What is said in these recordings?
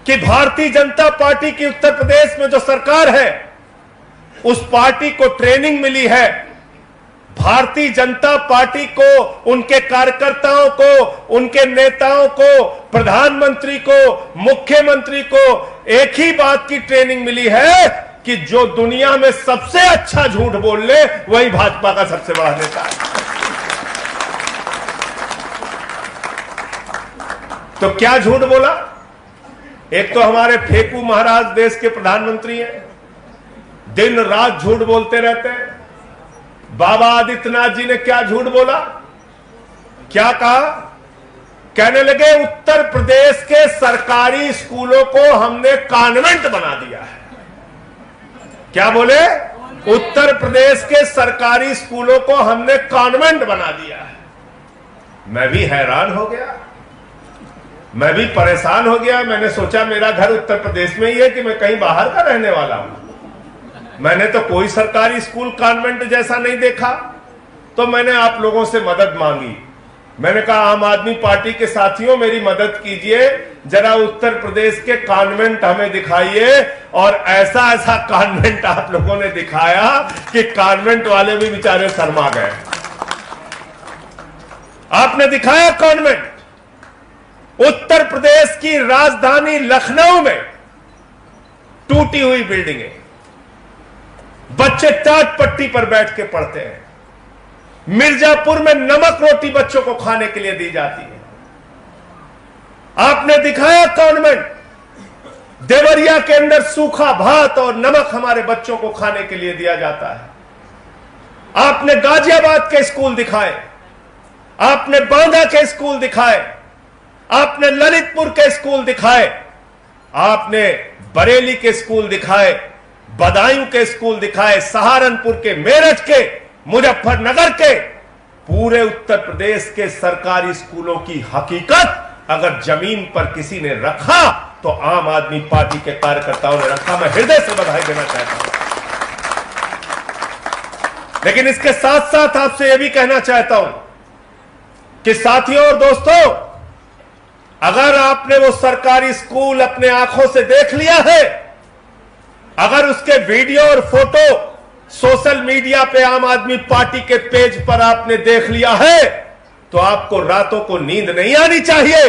कि भारतीय जनता पार्टी की उत्तर प्रदेश में जो सरकार है, उस पार्टी को ट्रेनिंग मिली है। भारतीय जनता पार्टी को, उनके कार्यकर्ताओं को, उनके नेताओं को, प्रधानमंत्री को, मुख्यमंत्री को एक ही बात की ट्रेनिंग मिली है कि जो दुनिया में सबसे अच्छा झूठ बोल ले वही भाजपा का सबसे बड़ा नेता है। तो क्या झूठ बोला? एक तो हमारे फेकू महाराज देश के प्रधानमंत्री हैं, दिन रात झूठ बोलते रहते हैं। बाबा आदित्यनाथ जी ने क्या झूठ बोला? क्या कहा? कहने लगे उत्तर प्रदेश के सरकारी स्कूलों को हमने कॉन्वेंट बना दिया है। क्या बोले? उत्तर प्रदेश के सरकारी स्कूलों को हमने कॉन्वेंट बना दिया है। मैं भी हैरान हो गया, मैं भी परेशान हो गया। मैंने सोचा मेरा घर उत्तर प्रदेश में ही है कि मैं कहीं बाहर का रहने वाला हूं। मैंने तो कोई सरकारी स्कूल कॉन्वेंट जैसा नहीं देखा। तो मैंने आप लोगों से मदद मांगी। मैंने कहा आम आदमी पार्टी के साथियों मेरी मदद कीजिए, जरा उत्तर प्रदेश के कॉन्वेंट हमें दिखाइए। और ऐसा ऐसा कॉन्वेंट आप लोगों ने दिखाया कि कॉन्वेंट वाले भी बेचारे शर्मा गए। आपने दिखाया कॉन्वेंट। उत्तर प्रदेश की राजधानी लखनऊ में टूटी हुई बिल्डिंगें, बच्चे टाट पट्टी पर बैठ के पढ़ते हैं। मिर्जापुर में नमक रोटी बच्चों को खाने के लिए दी जाती है। आपने दिखाया कॉन्वेंट। देवरिया के अंदर सूखा भात और नमक हमारे बच्चों को खाने के लिए दिया जाता है। आपने गाजियाबाद के स्कूल दिखाए, आपने बांदा के स्कूल दिखाए, आपने ललितपुर के स्कूल दिखाए, आपने बरेली के स्कूल दिखाए, बदायूं के स्कूल दिखाए, सहारनपुर के, मेरठ के, मुजफ्फरनगर के। पूरे उत्तर प्रदेश के सरकारी स्कूलों की हकीकत अगर जमीन पर किसी ने रखा तो आम आदमी पार्टी के कार्यकर्ताओं ने रखा। मैं हृदय से बधाई देना चाहता हूं। लेकिन इसके साथ साथ आपसे यह भी कहना चाहता हूं कि साथियों और दोस्तों, अगर आपने वो सरकारी स्कूल अपने आंखों से देख लिया है, अगर उसके वीडियो और फोटो सोशल मीडिया पे आम आदमी पार्टी के पेज पर आपने देख लिया है, तो आपको रातों को नींद नहीं आनी चाहिए।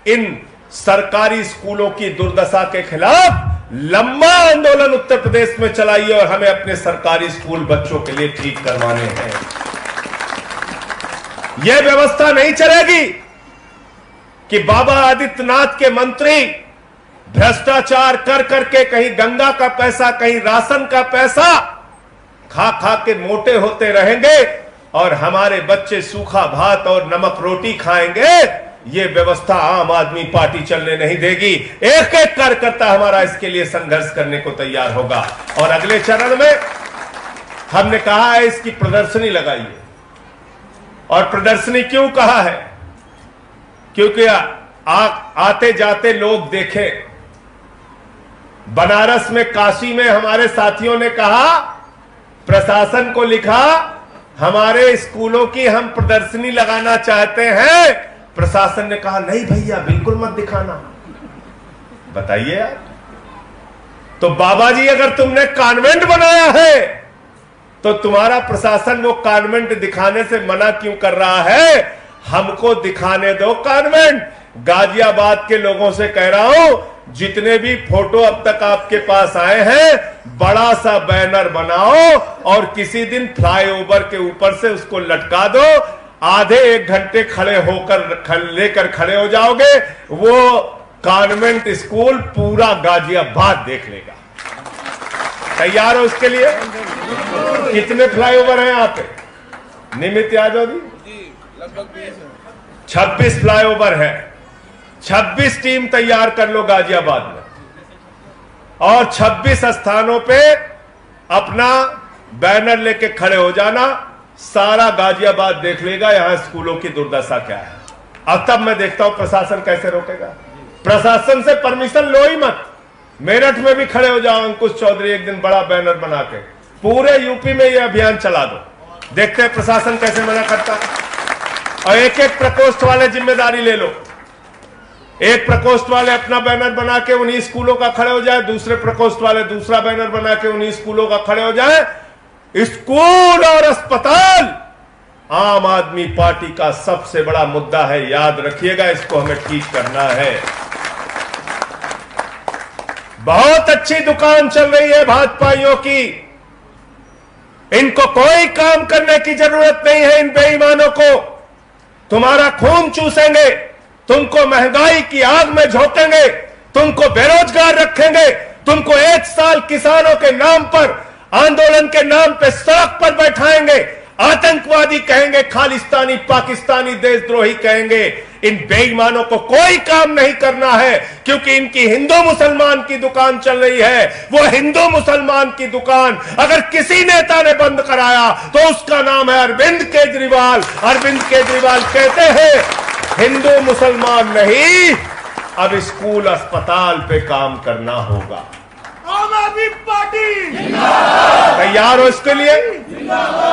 इन सरकारी स्कूलों की दुर्दशा के खिलाफ लंबा आंदोलन उत्तर प्रदेश में चलाइए और हमें अपने सरकारी स्कूल बच्चों के लिए ठीक करवाने हैं। यह व्यवस्था नहीं चलेगी कि बाबा आदित्यनाथ के मंत्री भ्रष्टाचार कर करके कहीं गंगा का पैसा, कहीं राशन का पैसा खा खा के मोटे होते रहेंगे और हमारे बच्चे सूखा भात और नमक रोटी खाएंगे। ये व्यवस्था आम आदमी पार्टी चलने नहीं देगी। एक एक कार्यकर्ता हमारा इसके लिए संघर्ष करने को तैयार होगा। और अगले चरण में हमने कहा है इसकी प्रदर्शनी लगाइए। और प्रदर्शनी क्यों कहा है? क्योंकि आते जाते लोग देखें। बनारस में, काशी में हमारे साथियों ने कहा, प्रशासन को लिखा, हमारे स्कूलों की हम प्रदर्शनी लगाना चाहते हैं। प्रशासन ने कहा नहीं भैया बिल्कुल मत दिखाना। बताइए यार। तो बाबा जी अगर तुमने कॉन्वेंट बनाया है तो तुम्हारा प्रशासन वो कॉन्वेंट दिखाने से मना क्यों कर रहा है? हमको दिखाने दो कॉन्वेंट। गाजियाबाद के लोगों से कह रहा हूं, जितने भी फोटो अब तक आपके पास आए हैं, बड़ा सा बैनर बनाओ और किसी दिन फ्लाईओवर के ऊपर से उसको लटका दो। आधे एक घंटे खड़े होकर लेकर खड़े हो जाओगे, वो कॉन्वेंट स्कूल पूरा गाजियाबाद देख लेगा। तैयार हो इसके लिए? कितने फ्लाईओवर हैं यहाँ पे? निमित यादव जी, लगभग 26 फ्लाईओवर है। 26 टीम तैयार कर लो गाजियाबाद में और 26 स्थानों पे अपना बैनर लेके खड़े हो जाना। सारा गाजियाबाद देख लेगा यहां स्कूलों की दुर्दशा क्या है। अब तब मैं देखता हूं प्रशासन कैसे रोकेगा। प्रशासन से परमिशन लो ही मत। मेरठ में भी खड़े हो जाओ अंकुश चौधरी, एक दिन बड़ा बैनर बना के पूरे यूपी में यह अभियान चला दो। देखते हैं प्रशासन कैसे मना करता है। और एक एक प्रकोष्ठ वाले जिम्मेदारी ले लो। एक प्रकोष्ठ वाले अपना बैनर बना के उन्हीं स्कूलों का खड़े हो जाए, दूसरे प्रकोष्ठ वाले दूसरा बैनर बना के उन्हीं स्कूलों का खड़े हो जाए। स्कूल और अस्पताल आम आदमी पार्टी का सबसे बड़ा मुद्दा है, याद रखिएगा, इसको हमें ठीक करना है। बहुत अच्छी दुकान चल रही है भाजपाइयों की, इनको कोई काम करने की जरूरत नहीं है। इन बेईमानों को तुम्हारा खून चूसेंगे, तुमको महंगाई की आग में झोंकेंगे, तुमको बेरोजगार रखेंगे, तुमको 1 साल किसानों के नाम पर, आंदोलन के नाम पे सड़क पर बैठाएंगे, आतंकवादी कहेंगे, खालिस्तानी पाकिस्तानी देशद्रोही कहेंगे। इन बेईमानों को कोई काम नहीं करना है, क्योंकि इनकी हिंदू मुसलमान की दुकान चल रही है। वो हिंदू मुसलमान की दुकान अगर किसी नेता ने बंद कराया तो उसका नाम है अरविंद केजरीवाल। अरविंद केजरीवाल कहते हैं हिंदू मुसलमान नहीं, अब स्कूल अस्पताल पे काम करना होगा। आम आदमी पार्टी तैयार हो इसके लिए?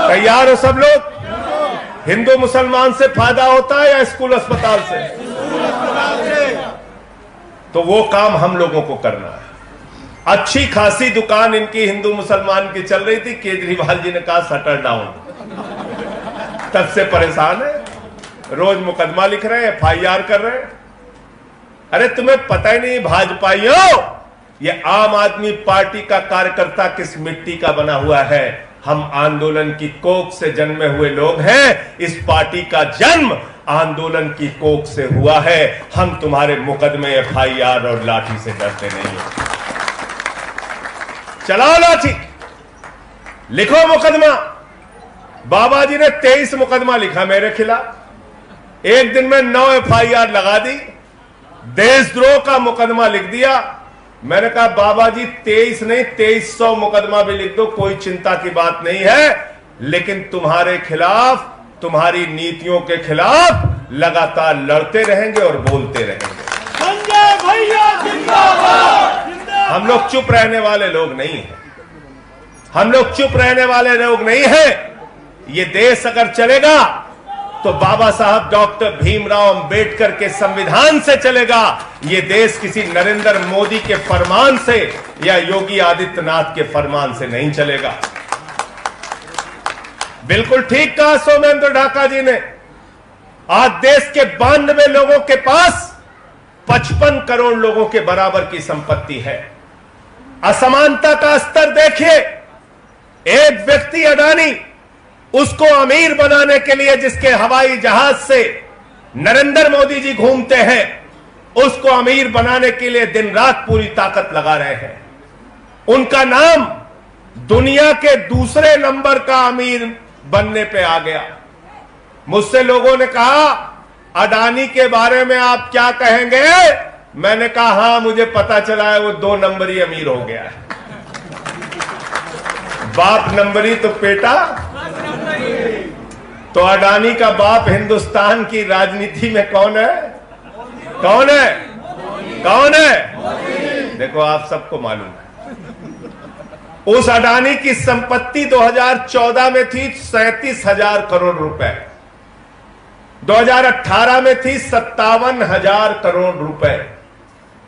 तैयार हो सब लोग? हिंदू मुसलमान से फायदा होता है या स्कूल अस्पताल से? तो वो काम हम लोगों को करना है। अच्छी खासी दुकान इनकी हिंदू मुसलमान की चल रही थी, केजरीवाल जी ने कहा शटर डाउन। तब से परेशान है, रोज मुकदमा लिख रहे हैं, FIR कर रहे हैं। अरे तुम्हें पता ही नहीं भाजपाइयों, ये आम आदमी पार्टी का कार्यकर्ता किस मिट्टी का बना हुआ है। हम आंदोलन की कोख से जन्मे हुए लोग हैं। इस पार्टी का जन्म आंदोलन की कोख से हुआ है। हम तुम्हारे मुकदमे, FIR और लाठी से डरते नहीं हैं। चलाओ लाठी, लिखो मुकदमा। बाबा जी ने 23 मुकदमा लिखा मेरे खिलाफ, एक दिन में 9 FIR लगा दी, देशद्रोह का मुकदमा लिख दिया। मैंने कहा बाबा जी 23 नहीं 2300 मुकदमा भी लिख दो, कोई चिंता की बात नहीं है, लेकिन तुम्हारे खिलाफ, तुम्हारी नीतियों के खिलाफ लगातार लड़ते रहेंगे और बोलते रहेंगे। संजय भैया जिंदाबाद। हम लोग चुप रहने वाले लोग नहीं हैं, हम लोग चुप रहने वाले लोग नहीं हैं। ये देश अगर चलेगा तो बाबा साहब डॉक्टर भीमराव अंबेडकर के संविधान से चलेगा। यह देश किसी नरेंद्र मोदी के फरमान से या योगी आदित्यनाथ के फरमान से नहीं चलेगा। बिल्कुल ठीक कहा सोमेंद्र ढाका जी ने। आज देश के 92 लोगों के पास 55 करोड़ लोगों के बराबर की संपत्ति है। असमानता का स्तर देखिए। एक व्यक्ति अडानी, उसको अमीर बनाने के लिए जिसके हवाई जहाज से नरेंद्र मोदी जी घूमते हैं, उसको अमीर बनाने के लिए दिन रात पूरी ताकत लगा रहे हैं। उनका नाम दुनिया के दूसरे नंबर का अमीर बनने पे आ गया। मुझसे लोगों ने कहा अडानी के बारे में आप क्या कहेंगे? मैंने कहा हां मुझे पता चला है वो 2 नंबरी अमीर हो गया है। बाप नंबरी तो बेटा, तो अडानी का बाप हिंदुस्तान की राजनीति में कौन है? कौन है? कौन है? देखो आप सबको मालूम है। उस अडानी की संपत्ति 2014 में थी 37,000 करोड़ रुपए, 2018 में थी 57,000 करोड़ रुपए,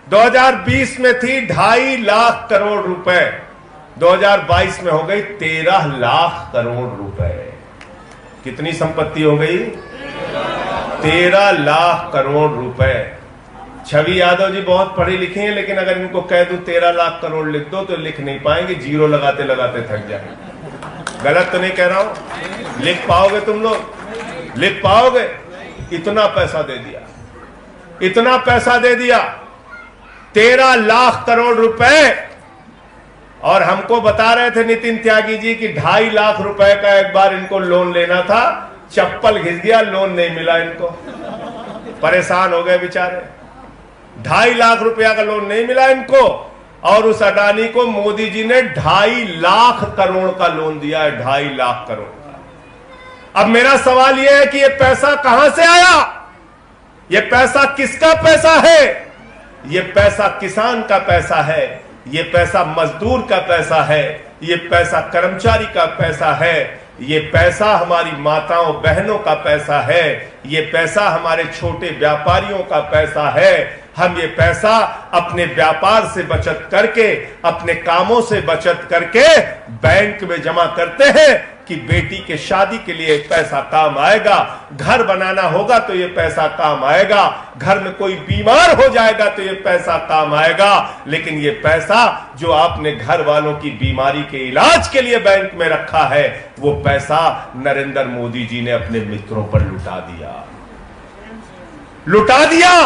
2020 में थी 2.5 लाख करोड़ रुपए, 2022 में हो गई 13 लाख करोड़ रुपए। कितनी संपत्ति हो गई? 13 लाख करोड़ रुपए। छवि यादव जी बहुत पढ़ी लिखी हैं, लेकिन अगर इनको कह दूं 13 लाख करोड़ लिख दो तो लिख नहीं पाएंगे, जीरो लगाते लगाते थक जाएंगे। गलत तो नहीं कह रहा हूं? लिख पाओगे तुम लोग? लिख पाओगे? इतना पैसा दे दिया, इतना पैसा दे दिया, 13 लाख करोड़ रुपए। और हमको बता रहे थे नितिन त्यागी जी कि 2.5 लाख रुपए का एक बार इनको लोन लेना था, चप्पल घिस गया, लोन नहीं मिला इनको, परेशान हो गए बेचारे। 2.5 लाख रुपया का लोन नहीं मिला इनको, और उस अडानी को मोदी जी ने 2.5 लाख करोड़ का लोन दिया है, 2.5 लाख करोड़ का। अब मेरा सवाल यह है कि यह पैसा कहां से आया? यह पैसा किसका पैसा है? यह पैसा किसान का पैसा है, ये पैसा मजदूर का पैसा है, ये पैसा कर्मचारी का पैसा है, ये पैसा हमारी माताओं बहनों का पैसा है, ये पैसा हमारे छोटे व्यापारियों का पैसा है। हम ये पैसा अपने व्यापार से बचत करके, अपने कामों से बचत करके बैंक में जमा करते हैं कि बेटी के शादी के लिए पैसा काम आएगा, घर बनाना होगा तो ये पैसा काम आएगा, घर में कोई बीमार हो जाएगा तो ये पैसा काम आएगा। लेकिन ये पैसा जो आपने घर वालों की बीमारी के इलाज के लिए बैंक में रखा है, वो पैसा नरेंद्र मोदी जी ने अपने मित्रों पर लुटा दिया।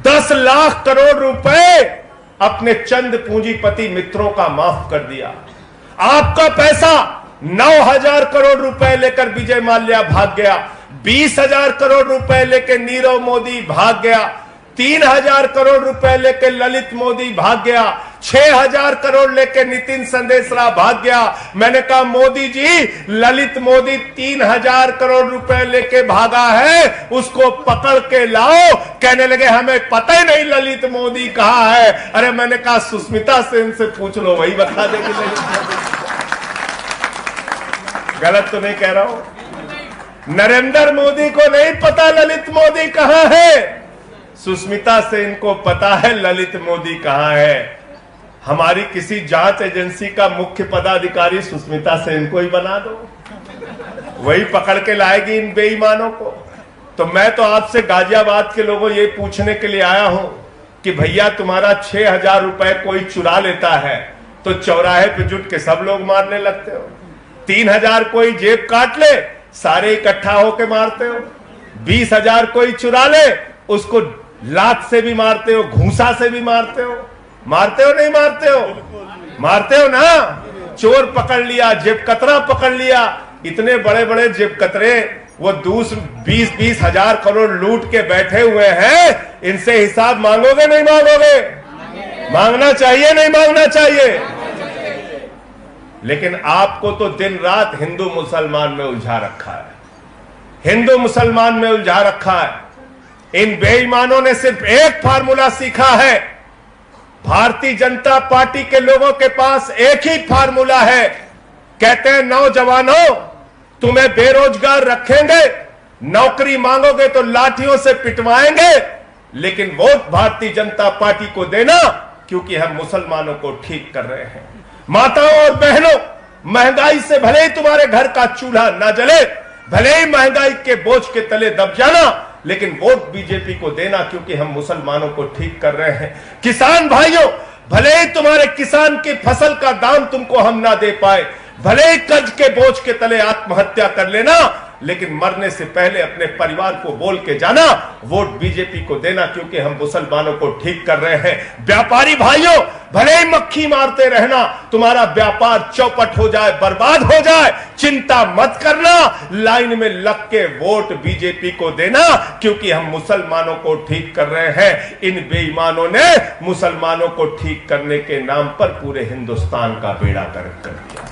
10 लाख करोड़ रुपए अपने चंद पूंजीपति मित्रों का माफ कर दिया। आपका पैसा 9,000 करोड़ रुपए लेकर विजय माल्या भाग गया, 20,000 करोड़ रुपए लेकर नीरव मोदी भाग गया, 3,000 करोड़ रुपए लेकर ललित मोदी भाग गया, 6,000 करोड़ लेकर नितिन संदेशरा भाग गया। मैंने कहा मोदी जी, ललित मोदी 3,000 करोड़ रुपए लेके भागा है, उसको पकड़ के लाओ। कहने लगे हमें पता ही नहीं ललित मोदी कहां है। अरे मैंने कहा सुष्मिता सेन से पूछ लो, वही बता देगी ललित मोदी। गलत तो नहीं कह रहा हूं? नरेंद्र मोदी को नहीं पता ललित मोदी कहां है, सुष्मिता सेन को पता है ललित मोदी कहां है। हमारी किसी जांच एजेंसी का मुख्य पदाधिकारी सुष्मिता सेन को ही बना दो, वही पकड़ के लाएगी इन बेईमानों को। तो मैं तो आपसे गाजियाबाद के लोगों ये पूछने के लिए आया हूं कि भैया तुम्हारा 6,000 रुपए कोई चुरा लेता है तो चौराहे पे जुट के सब लोग मारने लगते हो। 3,000 कोई जेब काट ले, सारे इकट्ठा होके मारते हो। 20,000 कोई चुरा ले, उसको लात से भी मारते हो, घूंसा से भी मारते हो। मारते हो नहीं मारते हो? मारते हो ना। चोर पकड़ लिया, जेब कतरा पकड़ लिया, इतने बड़े बड़े जेब कतरे वो 20-20 हजार करोड़ लूट के बैठे हुए हैं। इनसे हिसाब मांगोगे नहीं मांगोगे? मांगना चाहिए नहीं मांगना चाहिए? लेकिन आपको तो दिन रात हिंदू मुसलमान में उलझा रखा है, हिंदू मुसलमान में उलझा रखा है। इन बेईमानों ने सिर्फ एक फार्मूला सीखा है। भारतीय जनता पार्टी के लोगों के पास एक ही फार्मूला है। कहते हैं नौजवानों, तुम्हें बेरोजगार रखेंगे, नौकरी मांगोगे तो लाठियों से पिटवाएंगे, लेकिन वोट भारतीय जनता पार्टी को देना, क्योंकि हम मुसलमानों को ठीक कर रहे हैं। माताओं और बहनों, महंगाई से भले ही तुम्हारे घर का चूल्हा ना जले, भले ही महंगाई के बोझ के तले दब जाना, लेकिन वोट बीजेपी को देना, क्योंकि हम मुसलमानों को ठीक कर रहे हैं। किसान भाइयों, भले ही तुम्हारे किसान की फसल का दाम तुमको हम ना दे पाए, भले ही कर्ज के बोझ के तले आत्महत्या कर लेना, लेकिन मरने से पहले अपने परिवार को बोल के जाना वोट बीजेपी को देना, क्योंकि हम मुसलमानों को ठीक कर रहे हैं। व्यापारी भाइयों, भले ही मक्खी मारते रहना, तुम्हारा व्यापार चौपट हो जाए, बर्बाद हो जाए, चिंता मत करना, लाइन में लग के वोट बीजेपी को देना, क्योंकि हम मुसलमानों को ठीक कर रहे हैं। इन बेईमानों ने मुसलमानों को ठीक करने के नाम पर पूरे हिंदुस्तान का बेड़ा गर्क कर दिया।